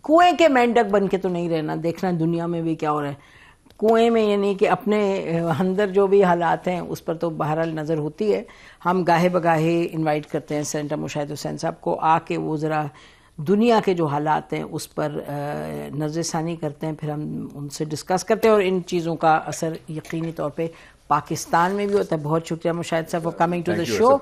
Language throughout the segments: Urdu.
کنویں کے مینڈک بن کے تو نہیں رہنا, دیکھنا دنیا میں بھی کیا ہو رہا ہے کنویں میں, یعنی کہ اپنے اندر جو بھی حالات ہیں اس پر تو بہرحال نظر ہوتی ہے. ہم گاہے بگاہے انوائٹ کرتے ہیں سینیٹر مشاہد حسین صاحب کو, آ کے وہ ذرا دنیا کے جو حالات ہیں اس پر نظر ثانی کرتے ہیں, پھر ہم ان سے ڈسکس کرتے ہیں, اور ان چیزوں کا اثر یقینی طور پہ پاکستان میں بھی ہوتا ہے. بہت شکریہ مشاہد صاحب فار کمنگ ٹو دا شو.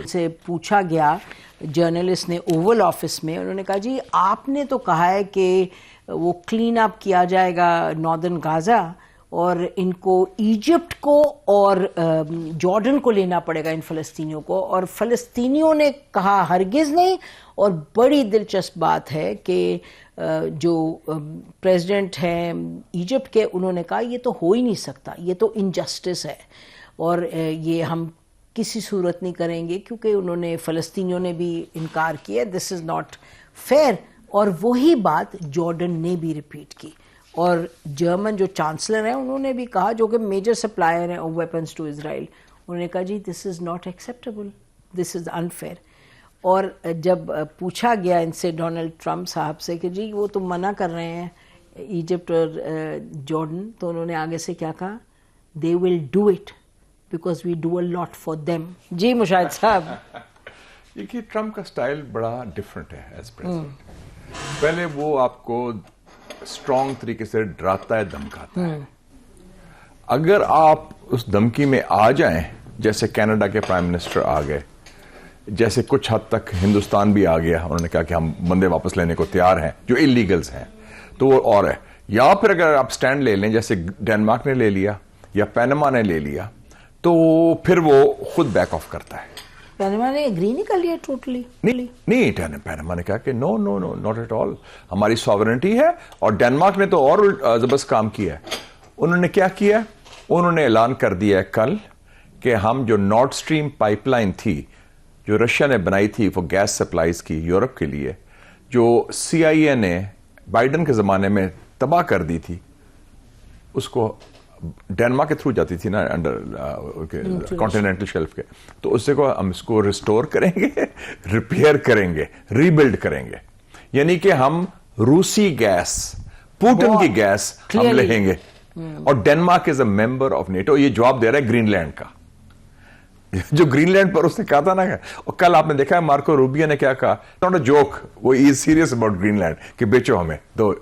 سے پوچھا گیا جرنلسٹ نے اوول آفس میں, انہوں نے کہا جی آپ نے تو کہا ہے کہ وہ کلین اپ کیا جائے گا ناردرن غازہ, اور ان کو ایجپٹ کو اور جارڈن کو لینا پڑے گا ان فلسطینیوں کو, اور فلسطینیوں نے کہا ہرگز نہیں. اور بڑی دلچسپ بات ہے کہ جو پریزیڈنٹ ہیں ایجپٹ کے, انہوں نے کہا یہ تو ہو ہی نہیں سکتا, یہ تو انجسٹس ہے, اور یہ ہم کسی صورت نہیں کریں گے, کیونکہ انہوں نے فلسطینیوں نے بھی انکار کیا, دس از ناٹ فیئر. اور وہی بات جارڈن نے بھی ریپیٹ کی, اور جرمن جو چانسلر ہیں انہوں نے بھی کہا, جو کہ میجر سپلائر ہیں ویپنز ٹو اسرائیل, انہوں نے کہا جی this is not acceptable, this is unfair. اور جب پوچھا گیا ان سے ڈونلڈ ٹرمپ صاحب سے کہ جی وہ تو منع کر رہے ہیں ایجپٹ اور جارڈن, تو انہوں نے آگے سے کیا کہا, they will do it because we do a lot for them. جی مشاہد صاحب. دیکھیے ٹرمپ کا سٹائل بڑا ڈفرنٹ ہے ایز پریزیڈنٹ. پہلے وہ آپ کو اسٹرانگ طریقے سے ڈراتا ہے, دھمکاتا ہے. اگر آپ اس دھمکی میں آ جائیں, جیسے کینیڈا کے پرائم منسٹر آ گئے, جیسے کچھ حد تک ہندوستان بھی آ گیا, انہوں نے کہا کہ ہم بندے واپس لینے کو تیار ہیں جو انلیگلز ہیں, تو وہ اور ہے. یا پھر اگر آپ سٹینڈ لے لیں جیسے ڈینمارک نے لے لیا یا پینما نے لے لیا, تو پھر وہ خود بیک آف کرتا ہے. پینما نے اگری نہیں کر لیا ٹوٹلی؟ نہیں, پینما نے کہا کہ نو نو نو ناٹ ایٹ آل, ہماری ساورنٹی ہے. اور ڈینمارک نے تو اور زبردست کام کیا ہے. انہوں نے کیا کیا, انہوں نے اعلان کر دیا ہے کل کہ ہم جو نارڈ سٹریم پائپ لائن تھی جو رشیا نے بنائی تھی وہ گیس سپلائیز کی یورپ کے لیے, جو سی آئی اے نے بائیڈن کے زمانے میں تباہ کر دی تھی, اس کو ڈینمارک کے تھرو جاتی تھی نا انڈر کانٹیننٹل شیلف کے, تو اس سے کو ہم اس کو ریسٹور کریں گے, ریپیئر کریں گے, ری بلڈ کریں گے. یعنی کہ ہم روسی گیس, پوٹن کی گیس ہم لیں گے. اور Denmark is a member of NATO. یہ جواب دے رہا ہے گرین لینڈ کا, جو گرین لینڈ پر اس نے کہا تھا نا. اور کل آپ نے دیکھا ہے مارکو روبیو نے کیا کہا, ناٹ اے جوک, وہ is serious about Greenland کہ بیچو ہمیں دو.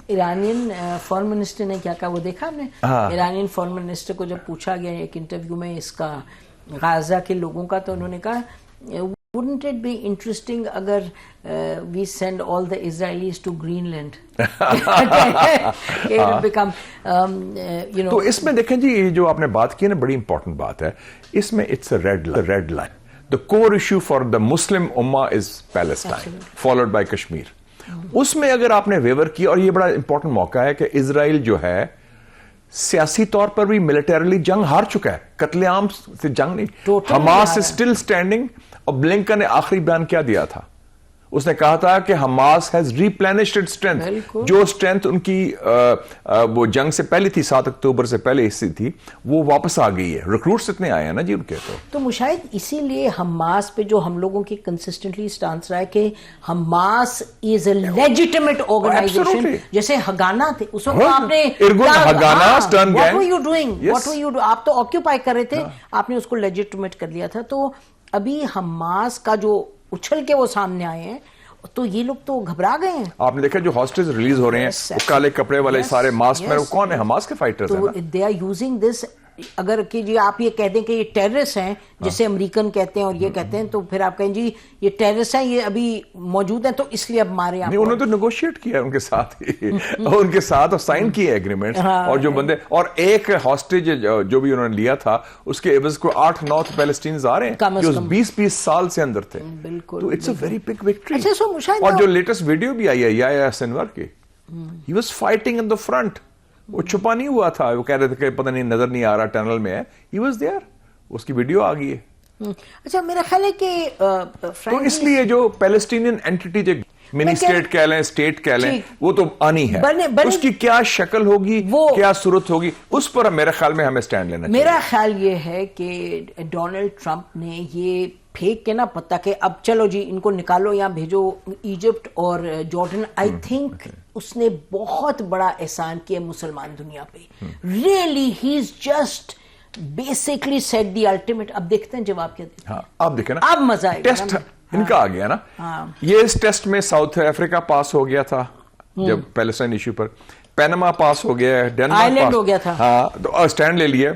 ایرانین فورن منسٹر نے کیا کہا وہ دیکھا ہم نے. ایرانین فورن منسٹر کو جب پوچھا گیا ایک انٹرویو میں اس کا غازہ کے لوگوں کا, تو انہوں نے کہا wouldn't it be interesting اگر we send all the Israelis to Greenland it will become تو اس میں دیکھیں جی یہ جو آپ نے بات کی نا بڑی امپورٹنٹ بات ہے. اس میں it's a red line. The core issue for the Muslim Ummah is Palestine, followed by Kashmir. اس میں اگر آپ نے ویور کیا, اور یہ بڑا امپورٹنٹ موقع ہے کہ اسرائیل جو ہے سیاسی طور پر بھی ملٹریلی جنگ ہار چکا ہے, قتل عام سے جنگ نہیں. Hamas is still standing. اور بلنکن نے آخری بیان کیا دیا تھا, اس نے کہا تھا کہ حماس ہیز ریپلینشڈ اسٹرینتھ. جو اسٹرینتھ ان کی وہ جنگ سے پہلے تھی, 7 اکتوبر سے پہلے حصے تھی, وہ واپس آ گئی ہے. ریکروٹس اتنے آئے ہیں نا جی ان کے. تو مشاہد اسی لیے حماس پہ جو ہم لوگوں کی کنسسٹنٹلی اسٹانس رہا ہے کہ حماس از اے لیجیٹمیٹ آرگنائزیشن, جیسے ہگانا تھے اس وقت آپ نے آپ تو آکیوپائی کر رہے تھے, آپ نے اس کو لیجیٹمیٹ کر لیا تھا. تو ابھی حماس کا جو اچھل کے وہ سامنے آئے ہیں, تو یہ لوگ تو گھبرا گئے ہیں. آپ نے دیکھا جو ہاسٹیج ریلیز ہو رہے ہیں کالے کپڑے والے سارے ماسک میں, وہ کون ہے؟ حماس کے فائٹرز ہیں. تو دے آر یوزنگ دس. اگر کہ جی آپ یہ کہہ دیں کہ یہ ٹیررسٹ ہیں, جیسے امریکن کہتے ہیں اور یہ کہتے ہیں, تو پھر آپ کہیں جی یہ ٹیررسٹ ہیں, یہ ابھی موجود ہیں تو اس لیے اب مارے. انہوں نے تو نیگوشیٹ کیا ان کے ساتھ ان کے ساتھ اور سائن کیے ایگریمنٹ. اور جو بندے, اور ایک ہاسٹیج جو بھی انہوں نے لیا تھا اس کے عوض کو 8-9 پیلسٹینز آ رہے ہیں جو 20-20 سال سے اندر تھے. تو it's a very big victory. اور جو لیٹسٹ ویڈیو بھی آئی ہے یا سنور کی, he was fighting in the front. وہ چھپا نہیں ہوا تھا, وہ کہہ رہے تھے کہ پتہ نہیں نظر نہیں آ رہا ٹنل میں ہے. ہی واز دیئر, اس کی ویڈیو آ گئی ہے. اچھا میرا خیال ہے کہ تو اس لیے جو پیلسٹینین اینٹیٹی جو منی اسٹیٹ کہہ لیں, اسٹیٹ کہہ لیں, وہ تو آنی ہے. اس کی کیا شکل ہوگی, کیا صورت ہوگی, اس پر میرے خیال میں ہمیں سٹینڈ لینا چاہیے. میرا خیال یہ ہے کہ ڈونلڈ ٹرمپ نے یہ پھینک کے نا پتا کہ اب چلو جی ان کو نکالو یا بھیجو ایجپٹ اور جارڈن. آئی تھنک اس نے بہت بڑا احسان کیا مسلمان دنیا پہ. Really he is just basically set the ultimate. اب دیکھتے ہیں جواب کیا دیتے ہیں. اب دیکھیں نا اب مزہ آئے گا. ٹیسٹ ان کا آ گیا نا. یہ اس ٹیسٹ میں ساؤتھ افریقہ پاس ہو گیا تھا جب پیلسٹائن ایشو پر, پینما پاس ہو گیا ہے, آئرلینڈ ہو گیا تھا. ہاں تو اسٹینڈ لے لیے.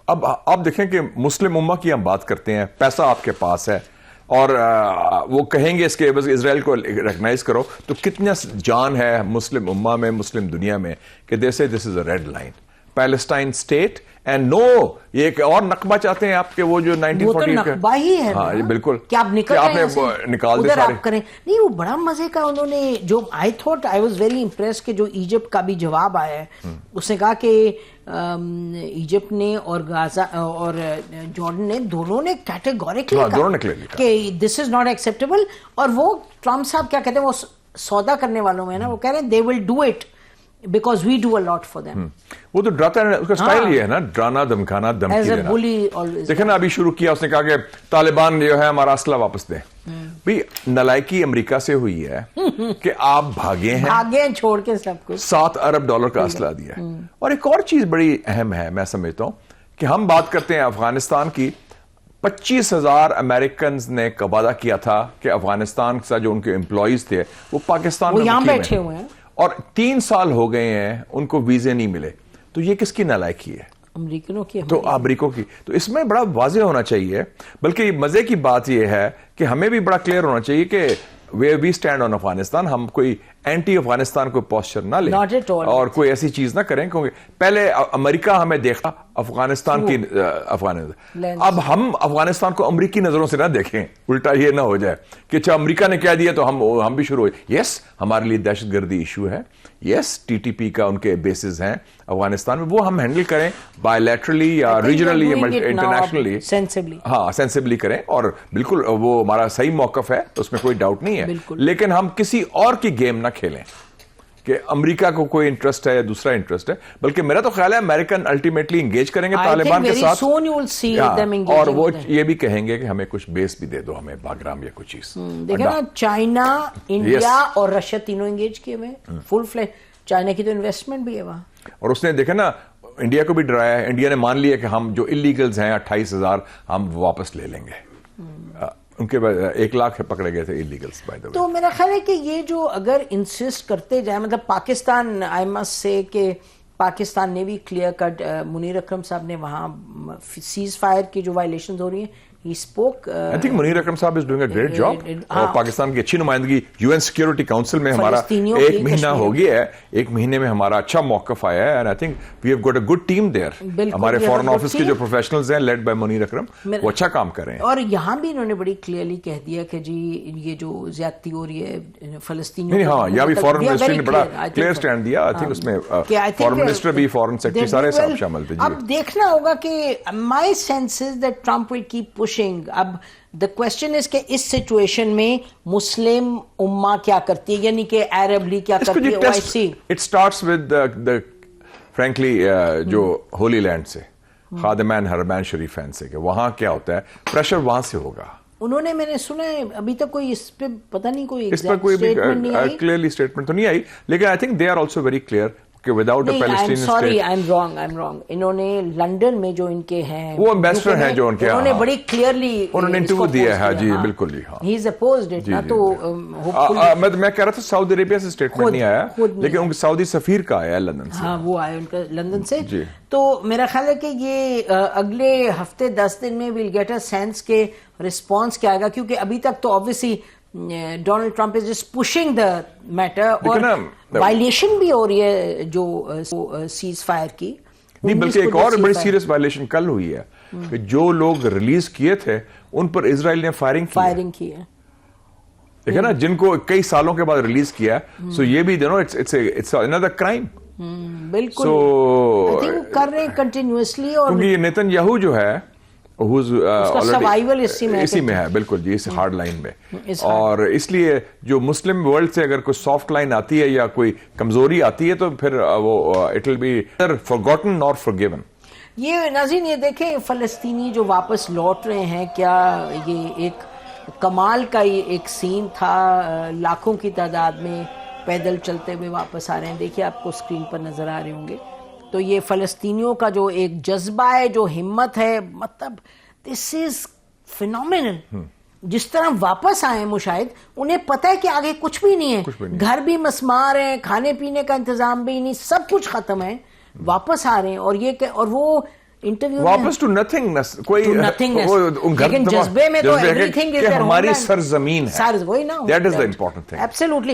اب دیکھیں کہ مسلم امہ کی ہم بات کرتے ہیں, پیسہ آپ کے پاس ہے اور وہ کہیں گے اس کے بس اسرائیل کو ریکگنائز کرو, تو کتنا جان ہے مسلم امہ میں, مسلم دنیا میں, کہ this is a red line Palestine state. And no, یہ ایک اور نقبہ چاہتے ہیں آپ کے, وہ جو 1948 کا نقبہ ہی ہے. ہاں بالکل, کہ آپ نکل رہے ہیں نکال دے سارے. کریں نہیں, وہ بڑا مزے کا انہوں نے جو I was very impressed کہ جو ایجپٹ کا بھی جواب آیا ہے, اس نے کہا کہ ایجپٹ نے اور غازہ اور جارڈن نے دونوں نے کیٹیگوریکلی کہا کہ دس از ناٹ ایکسیپٹیبل. اور وہ ٹرمپ صاحب کیا کہتے ہیں, وہ سودا کرنے والوں میں نا, وہ کہہ رہے ہیں they will do it because we do a lot for them. وہ تو ڈراتا ہے, اس کا سٹائل یہ ہے نا, ڈرانا, دھمکانا, دھمکی دینا. دیکھیں نا ابھی شروع کیا اس نے کہا کہ طالبان جو ہے ہمارا اسلحہ واپس دیں. بھئی نلائکی امریکہ سے ہوئی ہے کہ آپ بھاگے ہیں چھوڑ کے سب کچھ, $7 ارب کا اسلحہ دیا ہے. اور ایک اور چیز بڑی اہم ہے میں سمجھتا ہوں کہ ہم بات کرتے ہیں افغانستان کی, 25,000 امریکنز نے وعدہ کیا تھا کہ افغانستان سے جو ان کے امپلائیز تھے وہ پاکستان میں یہاں بیٹھے ہوئے ہیں, اور 3 سال ہو گئے ہیں ان کو ویزے نہیں ملے. تو یہ کس کی نالائکی ہے؟ امریکنوں کی. تو امریکوں کی. تو اس میں بڑا واضح ہونا چاہیے. بلکہ مزے کی بات یہ ہے کہ ہمیں بھی بڑا کلیئر ہونا چاہیے کہ where we stand on Afghanistan, ہم کوئی اینٹی افغانستان کو پوسچر نہ لیں اور کوئی ایسی چیز نہ کریں, کیونکہ پہلے امریکہ ہمیں دیکھا افغانستان کی اب ہم افغانستان کو امریکی نظروں سے نہ دیکھیں, الٹا یہ نہ ہو جائے کہ اچھا امریکہ نے کہہ دیا تو ہم بھی شروع ہوئے. یس ہمارے لیے دہشت گردی ایشو ہے, یس TTP کا ان کے بیسز ہیں افغانستان میں, وہ ہم ہینڈل کریں بائی لیٹرلی یا ریجنلی یا انٹرنیشنلی, ہاں سینسبلی کریں. اور بالکل وہ ہمارا صحیح موقف ہے, اس میں کوئی ڈاؤٹ نہیں ہے. لیکن ہم کسی اور کی گیم نہ کھیلیں کہ امریکہ کو کوئی انٹرسٹ ہے یا دوسرا انٹرسٹ ہے. بلکہ میرا تو خیال ہے امریکن الٹیمیٹلی انگیج کریں گے طالبان کے ساتھ, اور وہ یہ بھی کہیں گے کہ ہمیں کچھ بیس بھی دے دو, ہمیں باگرام یا کچھ چیز. دیکھیں نا چائنا, انڈیا اور رشیا تینوں انگیج کیے ہوئے فل فلیج. چائنا کی تو انویسٹمنٹ بھی ہے وہاں, اور اس نے دیکھا نا انڈیا کو بھی ڈرایا ہے. انڈیا نے مان لیا کہ ہم جو اللیگلز ہیں 28,000 ہم واپس لے لیں گے. ان کے 1 لاکھ پکڑے گئے تھے اللیگلز بائی دا وے. تو میرا خیال ہے کہ یہ جو اگر انسسٹ کرتے جائیں, مطلب پاکستان, آئی مسٹ سے کہ پاکستان نے بھی کلیئر کٹ, منیر اکرم صاحب نے وہاں سیز فائر کی جو وائلیشنز ہو رہی ہیں, he spoke. I think Munir اکرم صاحب is doing a great job. اور پاکستان کی اچھی نمائندگی UN سیکیورٹی کاؤنسل میں ہمارا 1 مہینہ ہو گیا ہے. 1 مہینے میں ہمارا اچھا موقف آیا ہے, and I think we have got a good team there. ہمارے فورن آفس کے جو پروفیشنلز ہیں led by منیر اکرم, وہ اچھا کام کر رہے ہیں. اور یہاں بھی انہوں نے بڑی کلیئرلی کہہ دیا کہ جی یہ جو زیادتی ہو رہی ہے فلسطینیوں, ہاں یہاں بھی فورن منسٹری نے بڑا کلیئر سٹینڈ دیا. I think اس میں فورن منسٹر بھی, فورن سیکرٹری, سارے صاحب شامل تھے. اب دیکھنا ہوگا کہ my sense is that Trump will keep pushing. اب the question is کہ اس سچویشن میں مسلم امہ کیا کرتی ہے, یعنی کہ عرب لیگ کیا کرتی ہے, OIC. It starts with the frankly جو ہولی لینڈ سے, خادمان حرمین شریفین سے, کہ وہاں کیا ہوتا ہے, پریشر وہاں سے ہوگا. انہوں نے, میں نے سنا ہے ابھی تک کوئی اس پہ پتہ نہیں, کوئی اس پر کوئی بھی کلیئرلی اسٹیٹمنٹ تو نہیں آئی, لیکن I think they are also very clear کہ without a Palestinian state. I'm wrong. انہوں نے لنڈن میں جو ان کے ہیں وہ ایمبیسڈر ہیں جو ان کے, انہوں نے بڑی کلیئرلی انہوں نے انٹرویو دیا ہے. جی بالکل جی, ہاں he is opposed it نا. تو میں کہہ رہا تھا سعودی عربیہ سے اسٹیٹمنٹ نہیں آیا, لیکن ان کے سعودی سفیر کا آیا لندن سے. ہاں وہ آیا ان کا لندن سے. تو میرا خیال ہے کہ یہ اگلے ہفتے 10 دن میں we'll get a sense کے رسپانس کیا آئے گا, کیونکہ ابھی تک تو obviously Donald Trump is just pushing the matter, اور وائلیشن بھی ہو رہی ہے جو سیز فائر کی. نہیں بلکہ ایک اور بڑی سیریس وائلیشن کل ہوئی ہے کہ جو لوگ ریلیز کیے تھے ان پر اسرائیل نے فائرنگ کی ہے. دیکھیں نا, جن کو کئی سالوں کے بعد ریلیز کیا, سو یہ بھی دو نو اٹس انادر کرائم. بالکل کر رہے ہیں کنٹینیوسلی. اور کیونکہ یہ نیتن یاہو جو ہے سروائیول اسی میں ہے, بالکل جی, اس ہارڈ لائن میں. اور اس لیے جو مسلم ورلڈ سے اگر کوئی سافٹ لائن آتی ہے یا کوئی کمزوری آتی ہے تو پھر وہ اٹ ول بی فارگوٹن اور فارگیون. یہ ناظرین یہ دیکھیں فلسطینی جو واپس لوٹ رہے ہیں، کیا یہ ایک کمال کا یہ ایک سین تھا، لاکھوں کی تعداد میں پیدل چلتے ہوئے واپس آ رہے ہیں. دیکھیے آپ کو اسکرین پر نظر آ رہے ہوں گے. تو یہ فلسطینیوں کا جو ایک جذبہ ہے، جو ہمت ہے، مطلب دس از فینومینل. جس طرح واپس آئے مشاہد، انہیں پتہ ہے کہ آگے کچھ بھی نہیں ہے، گھر بھی مسمار ہیں، کھانے پینے کا انتظام بھی نہیں، سب کچھ ختم ہے، واپس آ رہے ہیں. اور یہ کہ اور وہ انٹرویو واپس ٹو نتھنگ، کوئی لیکن جذبے میں تو ایوری تھنگ ہماری سرزمین ہے. وہی نا، that is the important thing. Absolutely.